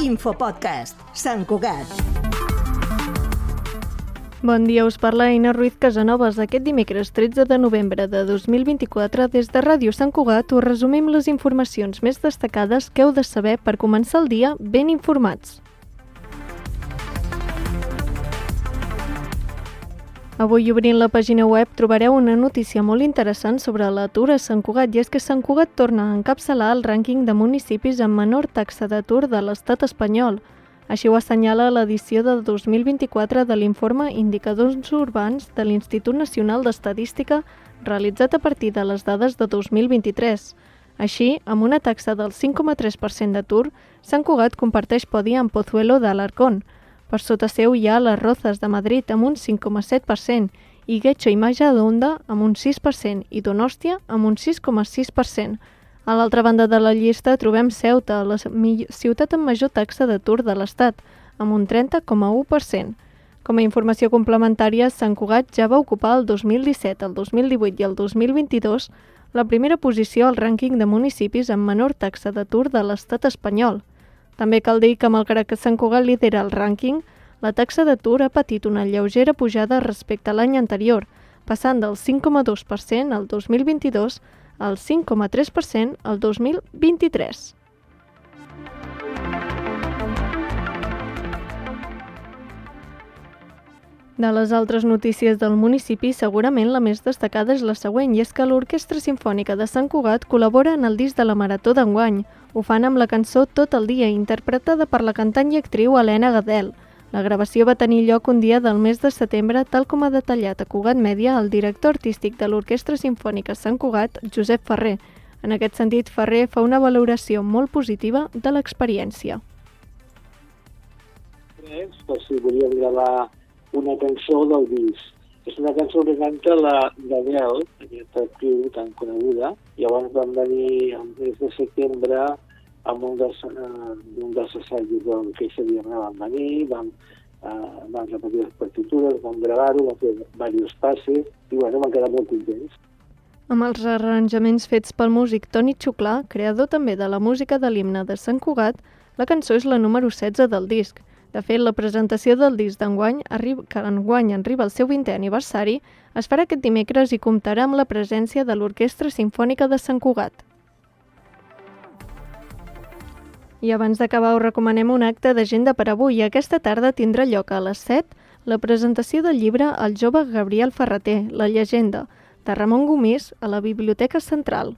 Infopodcast, Sant Cugat. Bon dia, us parla Aina Ruiz Casanovas. Aquest dimecres 13 de novembre de 2024, des de Ràdio Sant Cugat, us resumim les informacions més destacades que heu de saber per començar el dia ben informats. Avui, obrint la pàgina web, trobareu una notícia molt interessant sobre l'atur a Sant Cugat, i és que Sant Cugat torna a encapçalar el rànquing de municipis amb menor taxa d'atur de l'estat espanyol. Així ho assenyala l'edició de 2024 de l'informe Indicadors Urbans de l'Institut Nacional d'Estadística, realitzat a partir de les dades de 2023. Així, amb una taxa del 5,3% d'atur, Sant Cugat comparteix podi amb Pozuelo d'Alarcón. Per sota seu hi ha les Rozas de Madrid amb un 5,7% i Getxo i Majadahonda amb un 6% i Donòstia amb un 6,6%. A l'altra banda de la llista trobem Ceuta, la ciutat amb major taxa d'atur de l'Estat, amb un 30,1%. Com a informació complementària, Sant Cugat ja va ocupar el 2017, el 2018 i el 2022 la primera posició al rànquing de municipis amb menor taxa d'atur de l'Estat espanyol. També cal dir que, malgrat que Sant Cugat lidera el rànquing, la taxa d'atur ha patit una lleugera pujada respecte a l'any anterior, passant del 5,2% al 2022 al 5,3% al 2023. De les altres notícies del municipi, segurament la més destacada és la següent, i és que l'Orquestra Simfònica de Sant Cugat col·labora en el disc de la Marató d'enguany. Ho fan amb la cançó Tot el dia, interpretada per la cantant i actriu Helena Gadel. La gravació va tenir lloc un dia del mes de setembre, tal com ha detallat a Cugat Mèdia el director artístic de l'Orquestra Simfònica Sant Cugat, Josep Ferrer. En aquest sentit, Ferrer fa una valoració molt positiva de l'experiència. Per si volíem gravar una cançó del disc. És una cançó que canta la Gadel, aquesta actriu tan coneguda. Llavors vam venir al mes de setembre amb un dels assajos que s'havia van venir, vam repetir les partitures, vam gravar-ho, vam fer diversos passes i vam quedar molt contents. Amb els arranjaments fets pel músic Toni Xuclà, creador també de la música de l'himne de Sant Cugat, la cançó és la número 16 del disc. De fet, la presentació del disc d'enguany, que enguany arriba al seu 20è aniversari, es farà aquest dimecres i comptarà amb la presència de l'Orquestra Simfònica de Sant Cugat. I abans d'acabar us recomanem un acte d'agenda per avui. Aquesta tarda tindrà lloc a les 7 la presentació del llibre El jove Gabriel Ferrater, La llegenda, de Ramon Gomís, a la Biblioteca Central.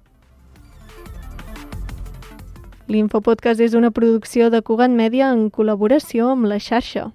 L'Infopodcast és una producció de Cugat Mèdia en col·laboració amb La Xarxa.